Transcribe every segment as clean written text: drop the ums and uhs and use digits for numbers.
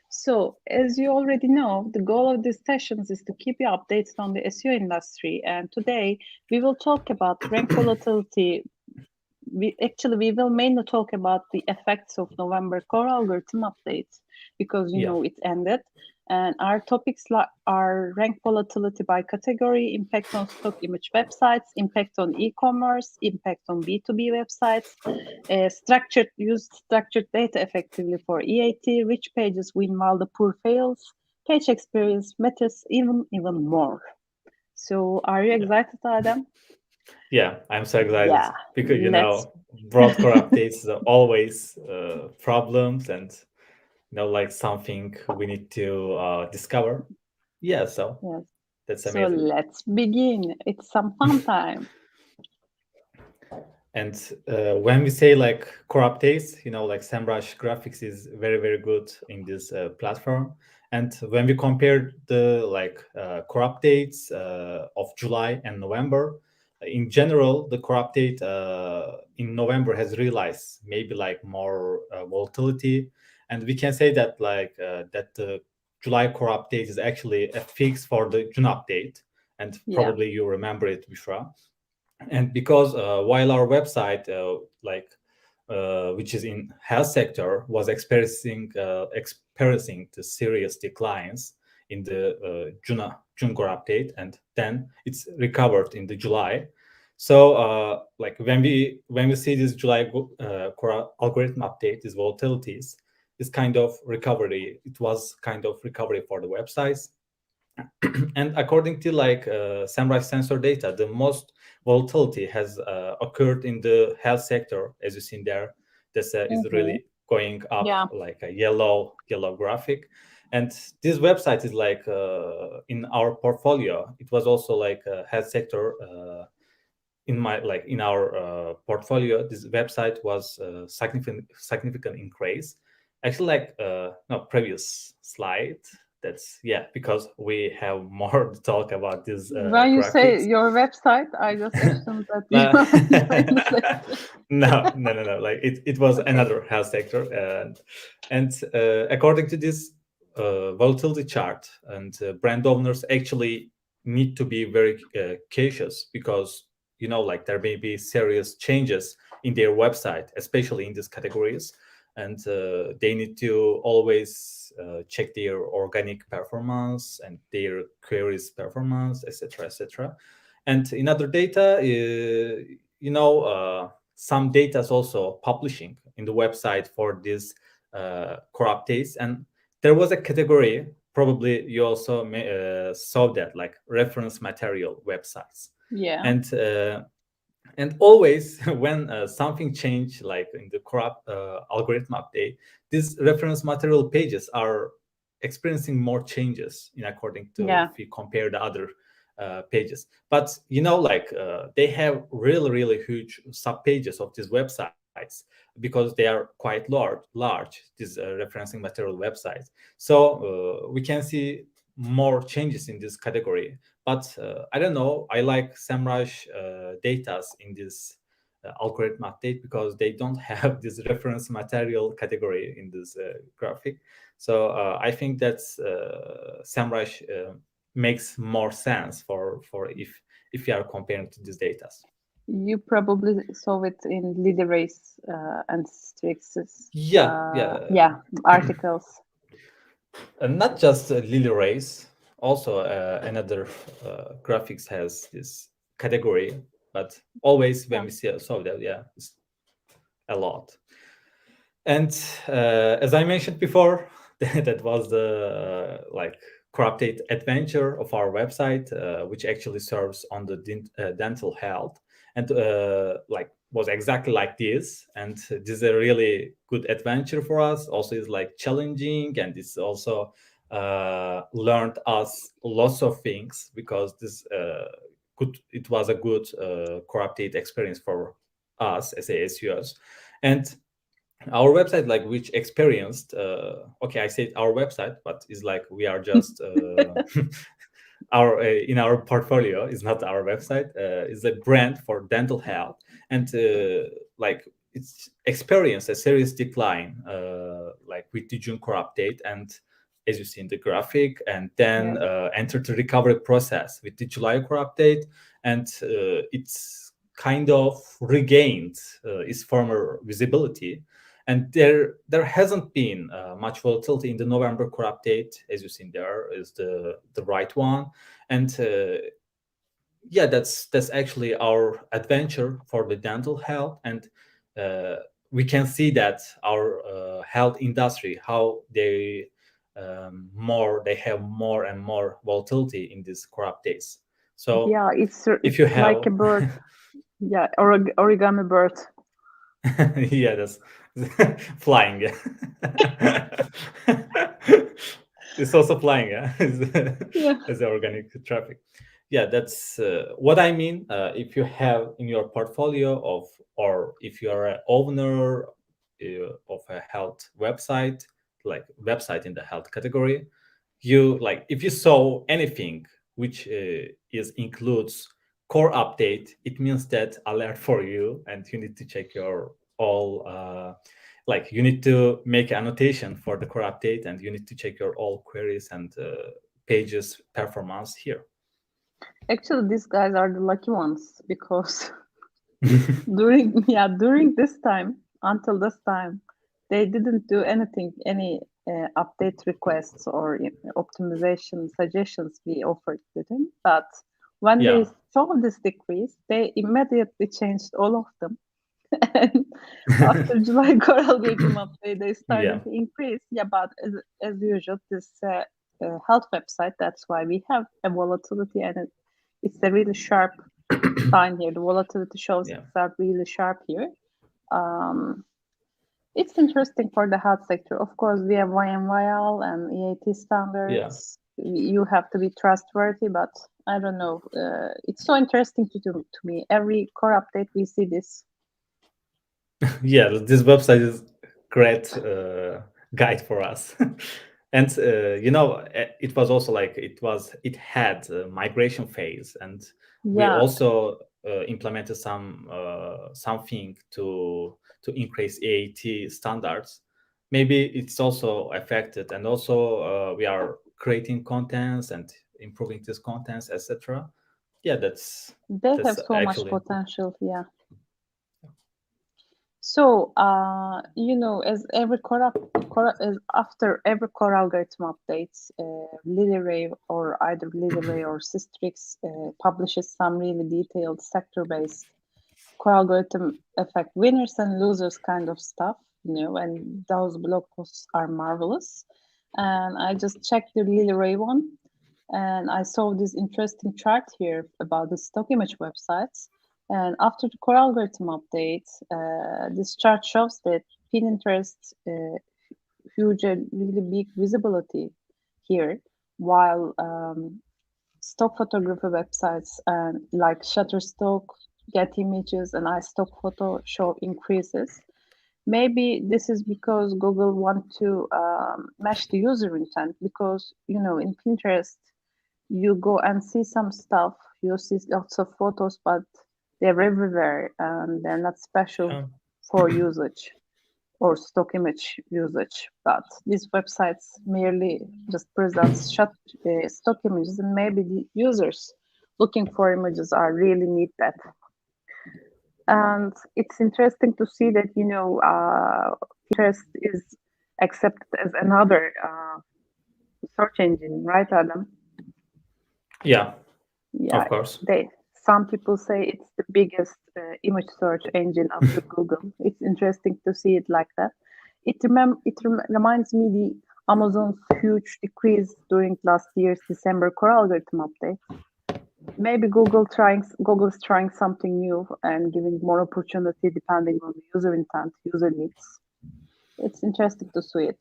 So, as you already know, the goal of these sessions is to keep you updated on the SEO industry. And today we will talk about rank volatility. We will mainly talk about the effects of November core algorithm updates because Yeah. it ended. And our topics are rank volatility by category, impact on stock image websites, impact on e-commerce, impact on B2B websites, structured data effectively for EAT, which pages win while the poor fails, page experience matters even more. So, are you Yeah. excited, Adam? Yeah, I'm so excited Yeah, because let's. broadcore updates are always problems and like something we need to discover. Yeah, so Yes. that's So amazing. let's begin. It's some fun time. And when we say like core updates, like SemRush graphics is very, very good in this platform. And when we compare the core updates of July and November, in general, the core update in November has realized maybe like more volatility. And we can say that that the July core update is actually a fix for the June update. And Yeah, probably you remember it, Bishra. And because while our website which is in health sector was experiencing the serious declines in the June core update, and then it's recovered in the July. So when we see this July core algorithm update, these volatilities, this kind of recovery, it was kind of recovery for the websites. And according to SemRush sensor data, the most volatility has occurred in the health sector, as you see there. This is hmm really going up yeah, like a yellow graphic. And this website is in our portfolio. It was also like a health sector in our portfolio. This website was significant increase. Actually, no, previous slide. That's yeah, because we have more to talk about these When you say graphics. your website, I just assumed that you Uh, are saying the sector. no. Like it was Okay. another health sector, and according to this volatility chart, and brand owners actually need to be very cautious because like there may be serious changes in their website, especially in these categories, and they need to always check their organic performance and their queries performance, etc., etc. And in other data, some data is also publishing in the website for these core updates. And there was a category, probably you also saw that, like reference material websites. Yeah, And always when something changed, like in the core algorithm update, these reference material pages are experiencing more changes in according to yeah, if we compare the other pages. But they have really, really huge sub pages of these websites because they are quite large, these referencing material websites. So we can see more changes in this category. But I don't know, I like SemRush data in this algorithm update because they don't have this reference material category in this graphic. So I think that's SemRush makes more sense for if you are comparing to these data. you probably saw it in Lily Race and Strix's, Yeah, yeah. yeah, articles. Not just Lily Race, also another graphics has this category, but always when Yeah, we saw that, yeah, it's a lot. And as I mentioned before, that was the corrupted adventure of our website, which actually serves on the dental health, and was exactly like this. And this is a really good adventure for us. Also, it's like challenging, and it's also learned us lots of things because this it was a good corrupted experience for us as ASUs. And our website, like, which experienced okay, I said our website, but it's like we are just our in our portfolio is not our website, is a brand for dental health. And it's experienced a serious decline with the June core update. And as you see in the graphic, and then entered the recovery process with the July core update, and it's kind of regained its former visibility. And there hasn't been much volatility in the November core update, as you see there is the right one. And yeah, that's actually our adventure for the dental health. And we can see that our health industry, how they have more and more volatility in these core updates. So yeah, if it's you have like a bird. Yeah, origami bird. yeah, that's flying. It's also flying, yeah, Yeah. as the organic traffic. Yeah, that's what I mean. If you have in your portfolio or if you are an owner of a health website, like website in the health category, you like if you saw anything which includes core update, it means that alert for you, and you need to check your all like you need to make annotation for the core update, and you need to check your all queries and pages performance here. Actually, these guys are the lucky ones because during this time, until this time, they didn't do anything, any update requests or optimization suggestions we offered to them. But when Yeah. they saw this decrease, they immediately changed all of them. And after July core algorithm update, they started to increase. Yeah, but as usual, this health website, that's why we have a volatility, and it's a really sharp sign here. The volatility shows are really sharp here. It's interesting for the health sector. Of course, we have YMYL and EAT standards. You have to be trustworthy, but I don't know. It's so interesting to me. Every core update, we see this. Yeah, this website is great guide for us. And it was also like it had a migration phase, and we also implemented something to increase AAT standards. Maybe it's also affected, and also we are creating contents and improving these contents, etc. Yeah, they have so much potential. Yeah. So, as every after every core algorithm updates, LilyRay or either LilyRay or Systrix publishes some really detailed sector-based core algorithm effect winners and losers kind of stuff, and those blog posts are marvelous. And I just checked the LilyRay one, and I saw this interesting chart here about the stock image websites. And after the core algorithm update, this chart shows that Pinterest huge and really big visibility here, while stock photography websites like Shutterstock, Get Images, and iStock Photo show increases. Maybe this is because Google want to match the user intent, because in Pinterest you go and see some stuff, you see lots of photos, but they're everywhere and they're not special for usage or stock image usage. But these websites merely just present stock images, and maybe the users looking for images are really need that. And it's interesting to see that Pinterest is accepted as another search engine, right, Adam? Yeah, of course. Some people say it's the biggest image search engine after Google. It's interesting to see it like that. It reminds me the Amazon's huge decrease during last year's December core algorithm update. Maybe Google's trying something new and giving more opportunity depending on the user intent, user needs. It's interesting to see it.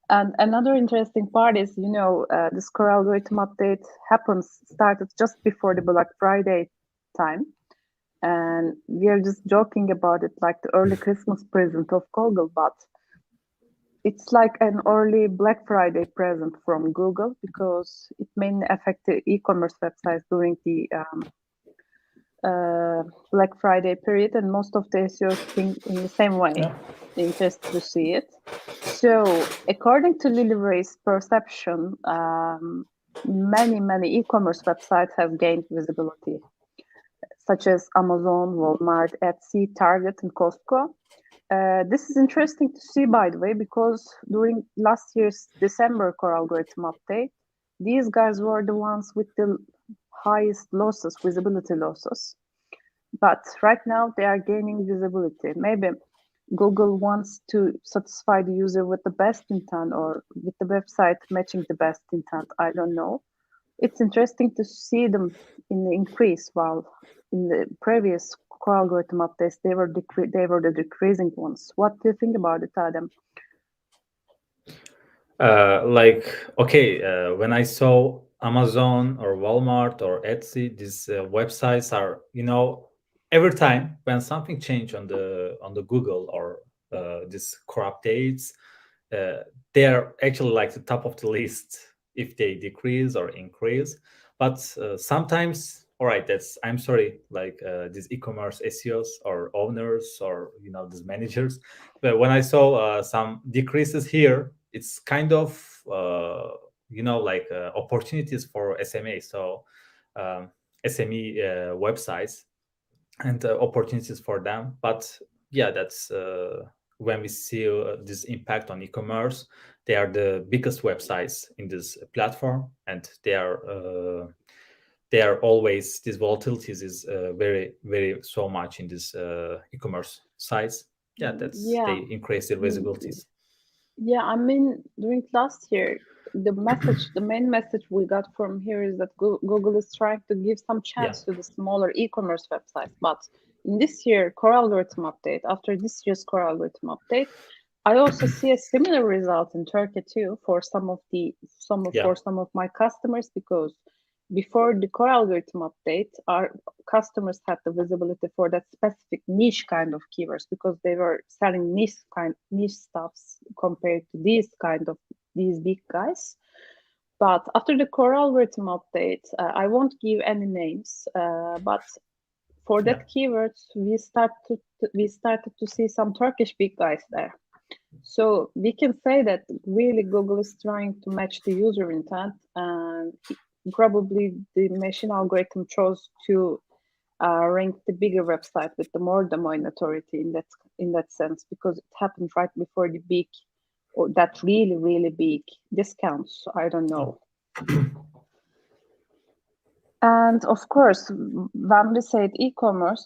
And another interesting part is, this core algorithm update started just before the Black Friday time. And we are just joking about it like the early Christmas present of Google, but it's like an early Black Friday present from Google, because it mainly affected e-commerce websites during the Black Friday period, and most of the SEOs think in the same way. Interested to see it. So, according to Lily Ray's perception, many e-commerce websites have gained visibility, such as Amazon, Walmart, Etsy, Target, and Costco. This is interesting to see, by the way, because during last year's December core algorithm update, these guys were the ones with the highest losses, visibility losses. But right now they are gaining visibility. Maybe Google wants to satisfy the user with the best intent, or with the website matching the best intent. I don't know. It's interesting to see them in the increase, while in the previous core algorithm updates they were the decreasing ones. What do you think about it, Adam? When I saw Amazon or Walmart or Etsy, these websites are, every time when something change on the Google or this core updates, they are actually like the top of the list if they decrease or increase. But sometimes, all right, I'm sorry, like these e-commerce SEOs or owners or these managers, but when I saw some decreases here, it's kind of opportunities for SMA, so SME websites, and opportunities for them. But yeah, that's when we see this impact on e-commerce. They are the biggest websites in this platform, and they are always, this volatilities is very so much in this e-commerce sites. Yeah, they increase their visibilities. Yeah, I mean, during last year, the main message we got from here is that Google is trying to give some chance to the smaller e-commerce websites. But in this year core algorithm update, after this year's core algorithm update, I also see a similar result in Turkey too for some of my customers, because before the core algorithm update, our customers had the visibility for that specific niche kind of keywords, because they were selling niche stuffs compared to these big guys. But after the core algorithm update, I won't give any names, but for that keywords, we started to see some Turkish big guys there. So we can say that really Google is trying to match the user intent, and probably the machine algorithm chose to rank the bigger website with the more domain authority in that sense, because it happened right before the big, or that really big discounts. I don't know. And of course, when we said e-commerce,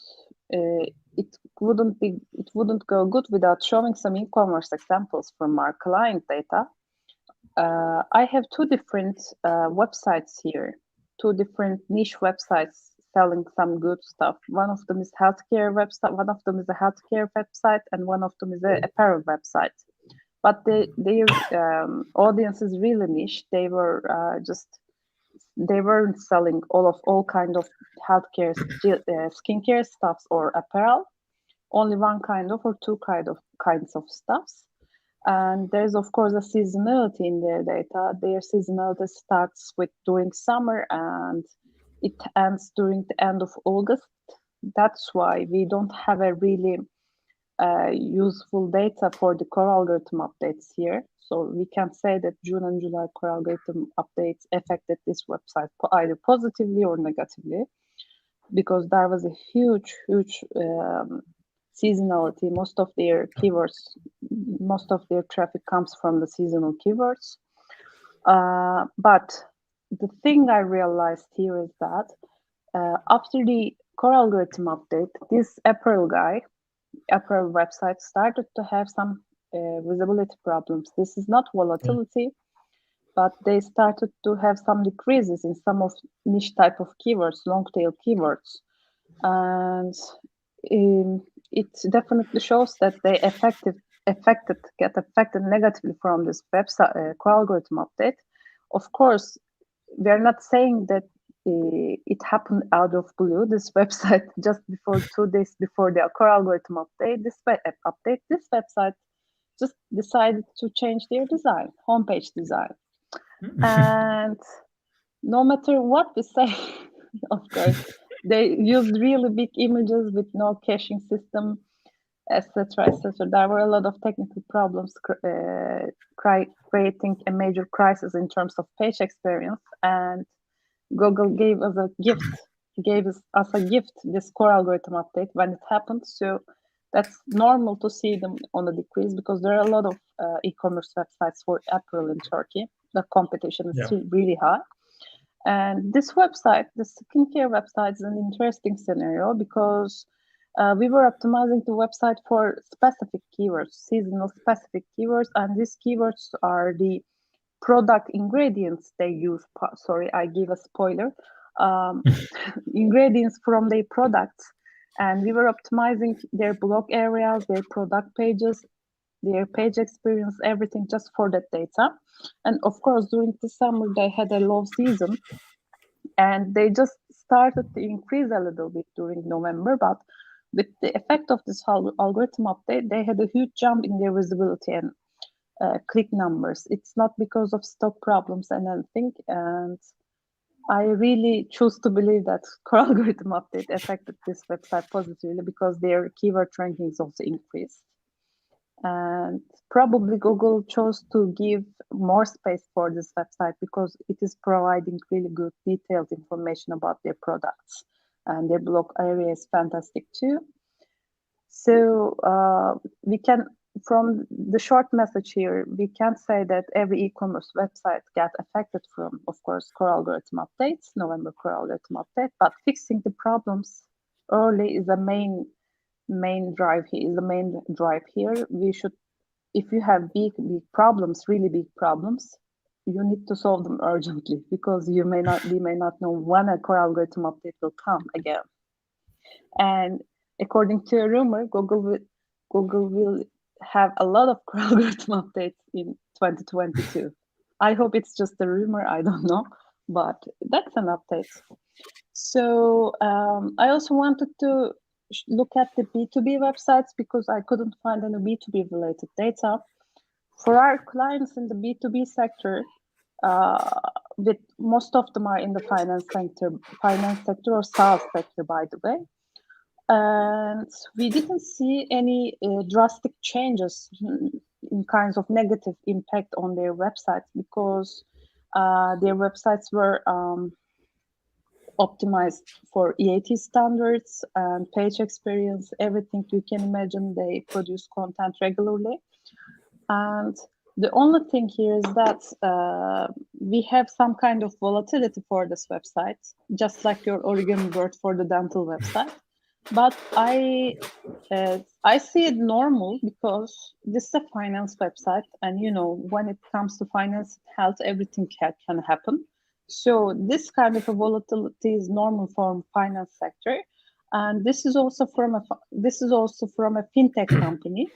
it wouldn't go good without showing some e-commerce examples from our client data. I have two different websites here, two different niche websites selling some good stuff. One of them is healthcare website, one of them is a healthcare website, and one of them is an apparel website. But their audience is really niche. They weren't selling all kind of healthcare, skincare stuffs or apparel. Only one kind of, or two kinds of stuffs. And there's of course a seasonality in their data. Their seasonality starts during summer and it ends during the end of August. That's why we don't have a really useful data for the core algorithm updates here. So we can say that June and July core algorithm updates affected this website either positively or negatively, because there was a huge seasonality. Most of their traffic comes from the seasonal keywords. But the thing I realized here is that after the core algorithm update, this apparel website started to have some visibility problems. This is not volatility, but they started to have some decreases in some of niche type of keywords, long tail keywords. And it definitely shows that they get affected negatively from this website core algorithm update. Of course, we are not saying that it happened out of blue. This website, just before 2 days before the core algorithm update, this website just decided to change their design, homepage design. And no matter what we say, of course, they used really big images with no caching system. etc., etc. There were a lot of technical problems creating a major crisis in terms of page experience, and Google gave us a gift, us a gift, this core algorithm update when it happened. So that's normal to see them on a decrease because there are a lot of e-commerce websites for apparel in Turkey. The competition is still really high. And this website, the skincare website, is an interesting scenario because we were optimizing the website for specific keywords, seasonal specific keywords, and these keywords are the product ingredients they use. Sorry, I give a spoiler. Ingredients from their products, and we were optimizing their blog areas, their product pages, their page experience, everything just for that data. And of course, during the summer, they had a low season and they just started to increase a little bit during November. But with the effect of this algorithm update, they had a huge jump in their visibility and click numbers. It's not because of stock problems and anything. And I really choose to believe that core algorithm update affected this website positively because their keyword rankings also increased. And probably Google chose to give more space for this website because it is providing really good detailed information about their products, and their blog area is fantastic too. So we can, from the short message here, we can't say that every e-commerce website got affected from, of course, core algorithm updates, November core algorithm update, but fixing the problems early is the main drive here. We should, if you have big problems, really big problems, you need to solve them urgently because we may not know when a core algorithm update will come again. And according to a rumor, Google will have a lot of core algorithm updates in 2022. I hope it's just a rumor, I don't know, but that's an update. So I also wanted to look at the B2B websites because I couldn't find any B2B related data. For our clients in the B2B sector, with most of them are in the finance sector or SaaS sector, by the way. And we didn't see any drastic changes in kinds of negative impact on their websites because their websites were optimized for EAT standards and page experience, everything you can imagine. They produce content regularly. And the only thing here is that we have some kind of volatility for this website, just like your origami word for the dental website. But I see it normal because this is a finance website, and when it comes to finance, health, everything can happen. So this kind of a volatility is normal for finance sector, and this is also from a fintech company,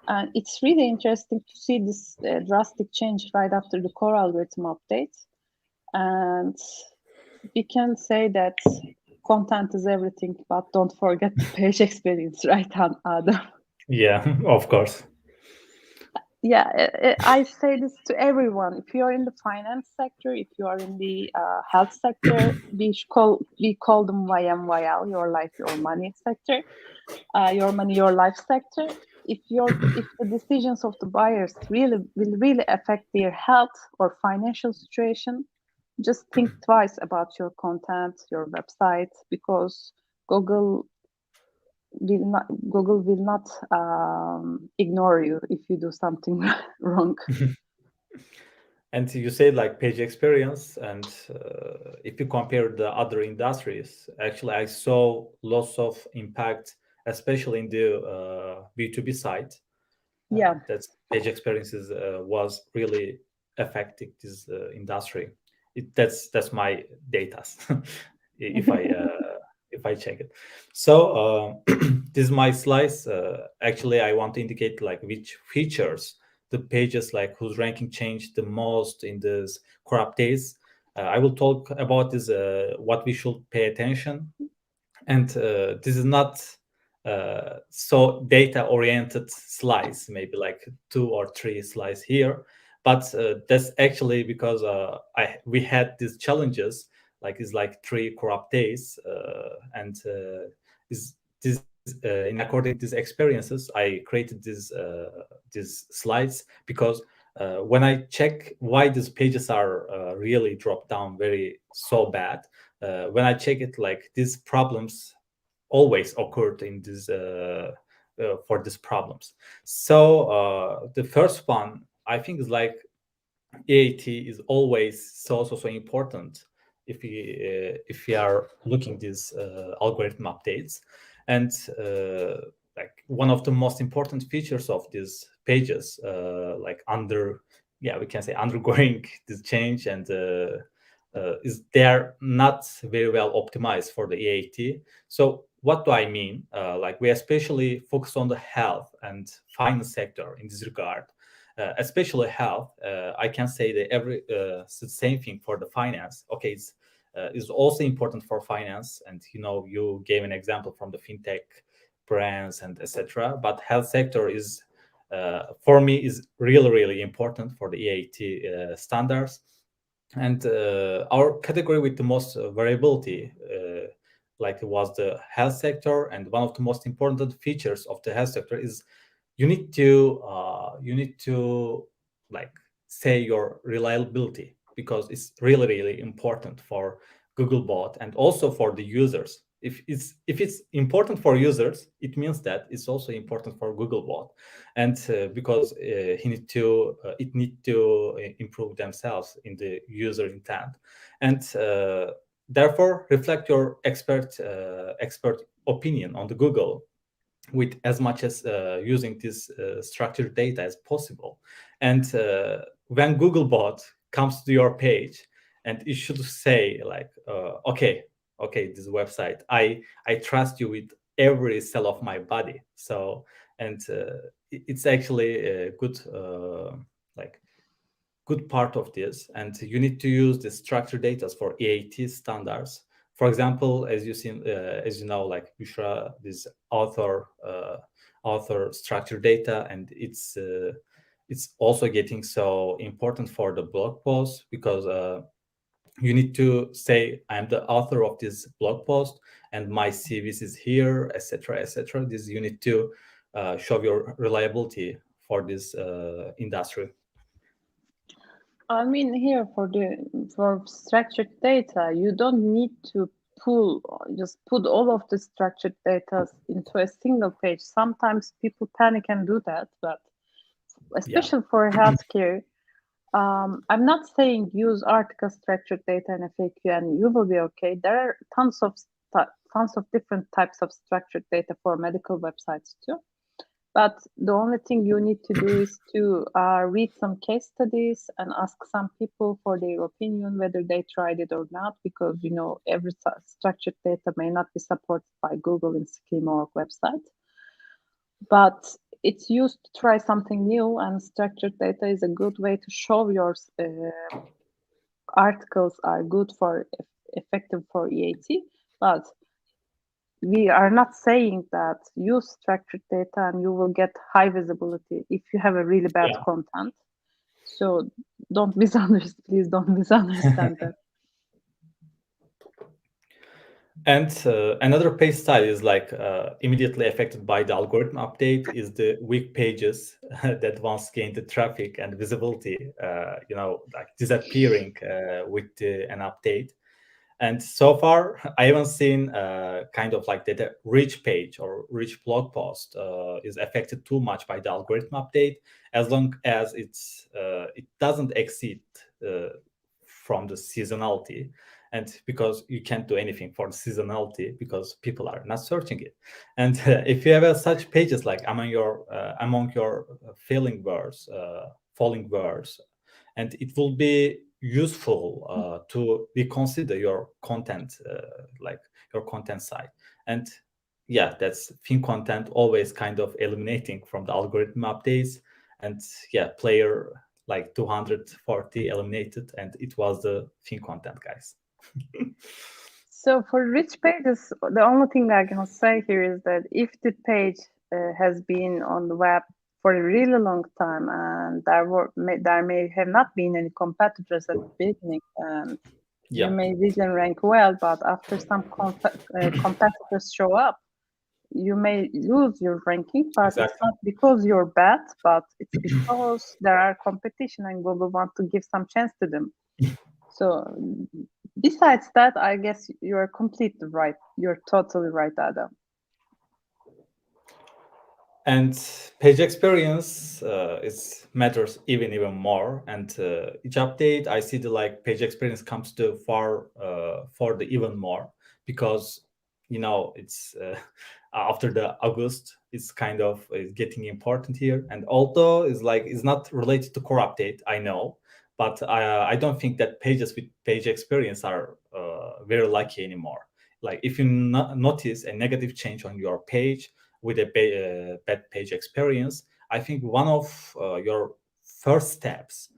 and it's really interesting to see this drastic change right after the core algorithm update. And we can say that content is everything, but don't forget the page experience, right, Adam? Yeah, of course. Yeah, I say this to everyone. If you're in the finance sector, if you are in the health sector, we call them YMYL, your life, your money sector, your money, your life sector. If the decisions of the buyers will really affect their health or financial situation, just think twice about your content, your website, because Google will not ignore you if you do something wrong. And you said like page experience, and if you compare the other industries, actually I saw lots of impact, especially in the B2B side. Yeah, That page experiences was really affecting this industry. That's my data. if I if I check it. So this is my slice. Actually, I want to indicate like which features the pages like whose ranking changed the most in this core updates. I will talk about this what we should pay attention, and this is not so data oriented slides, maybe like 2 or 3 slides here, but that's actually because we had these challenges, like it's like 3 core updates, and this in according to these experiences, I created these slides because when I check why these pages are really dropped down so bad, when I check it, like these problems always occurred in this for these problems. So the first one I think is like EAT is always so important if we are looking these algorithm updates. And like one of the most important features of these pages, like we can say undergoing this change, and is they're not very well optimized for the EAT. So what do I mean? Like we especially focus on the health and finance sector in this regard. Especially health, I can say that it's the same thing for the finance. Okay, it's also important for finance, and you gave an example from the fintech brands and etc. But health sector is for me is really important for the EAT standards. And our category with the most variability like was the health sector. And one of the most important features of the health sector is you need to like say your reliability, because it's really important for Googlebot and also for the users. If it's important for users, it means that it's also important for Googlebot, and because it need to improve themselves in the user intent, and therefore reflect your expert opinion on the Google with as much as using this structured data as possible. And when Googlebot comes to your page, and it should say like, okay, this website, I trust you with every cell of my body. So, and it's actually a good good part of this. And you need to use the structured data for EAT standards. For example, as you know, like Bushra, this author structured data, and it's also getting so important for the blog post, because you need to say, I'm the author of this blog post and my CVs is here, etc. This you need to show your reliability for this industry. I mean, here for structured data, you don't need to just put all of the structured data into a single page. Sometimes people panic and do that, but especially for healthcare, I'm not saying use article structured data in FAQ and you will be okay. There are tons of different types of structured data for medical websites too. But the only thing you need to do is to read some case studies and ask some people for their opinion, whether they tried it or not, because every structured data may not be supported by Google in schema or website. But it's used to try something new, and structured data is a good way to show your articles are good for effective for EAT. But we are not saying that use structured data and you will get high visibility if you have a really bad content. So please don't misunderstand that. And another page style is like immediately affected by the algorithm update is the weak pages that once gained the traffic and visibility, like disappearing with an update. And so far, I haven't seen kind of like that rich page or rich blog post is affected too much by the algorithm update, as long as it doesn't exceed from the seasonality. And because you can't do anything for the seasonality because people are not searching it. And if you have such pages like among your falling words, and it will be useful to reconsider your content, like your content side. And that's thin content always kind of eliminating from the algorithm updates. And player like 240 eliminated, and it was the thin content, guys. So for rich pages, the only thing I can say here is that if the page has been on the web for a really long time, and there may have not been any competitors at the beginning, and you may really rank well, but after some competitors show up, you may lose your ranking, but it's Exactly. not because you're bad, but it's because there are competition and Google want to give some chance to them. So besides that, I guess you're completely right. You're totally right, Adam. And page experience is matters even more. And each update, I see the like page experience comes to far for the even more, because it's after the August, it's kind of getting important here. And although it's not related to core update, I know, but I don't think that pages with page experience are very lucky anymore. Like if you notice a negative change on your page with a bad page experience, I think one of your first steps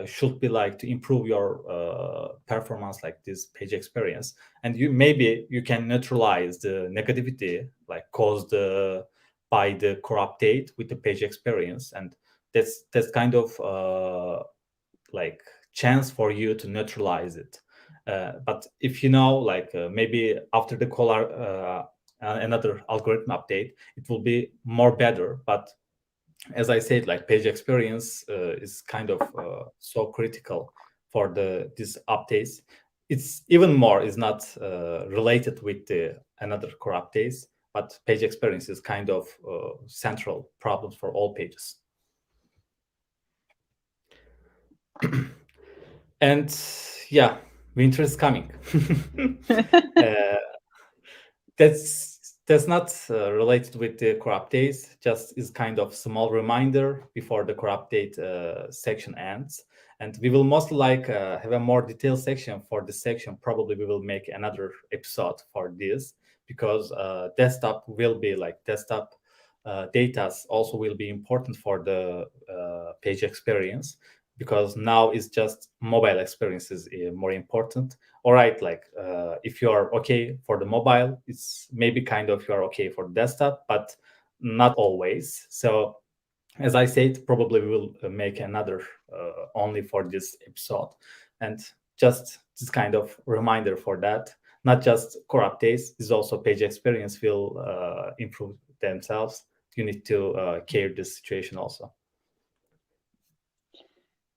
should be like to improve your performance, like this page experience, and maybe you can neutralize the negativity like caused by the core update with the page experience, and that's kind of like chance for you to neutralize it. But if maybe after the color another algorithm update, it will be more better. But as I said, like page experience is kind of so critical for these updates. It's even more is not related with the another core updates, but page experience is kind of central problems for all pages. And yeah, winter is coming. That's not related with the core updates, just is kind of small reminder before the core update section ends. And we will most have a more detailed section for this section. Probably we will make another episode for this, because desktop data also will be important for the page experience, because now it's just mobile experience is more important. All right, like if you are okay for the mobile, it's maybe kind of you are okay for the desktop, but not always. So as I said, probably we will make another only for this episode. And just this kind of reminder for that, not just core updates, is also page experience will improve themselves. You need to care this situation also.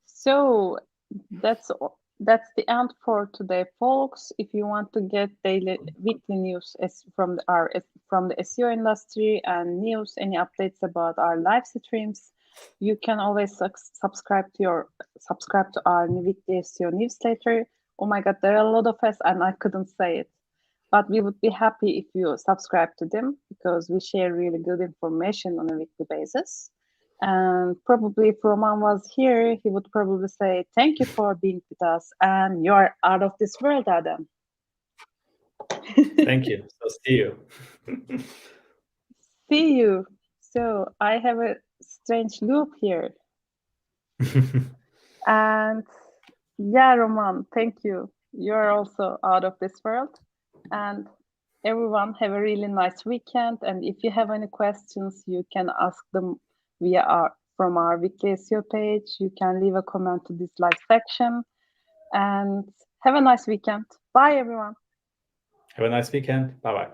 So that's the end for today, folks. If you want to get weekly news from the SEO industry and news, any updates about our live streams, you can always subscribe to our weekly SEO newsletter. Oh my God, there are a lot of us, and I couldn't say it, but we would be happy if you subscribe to them, because we share really good information on a weekly basis. And probably if Roman was here, he would probably say, thank you for being with us, and you're out of this world, Adam. Thank you. So see you. See you. So I have a strange loop here. And yeah, Roman, thank you. You're also out of this world. And everyone, have a really nice weekend. And if you have any questions, you can ask them from our weekly SEO page. You can leave a comment to this live section. And have a nice weekend. Bye, everyone. Have a nice weekend. Bye-bye.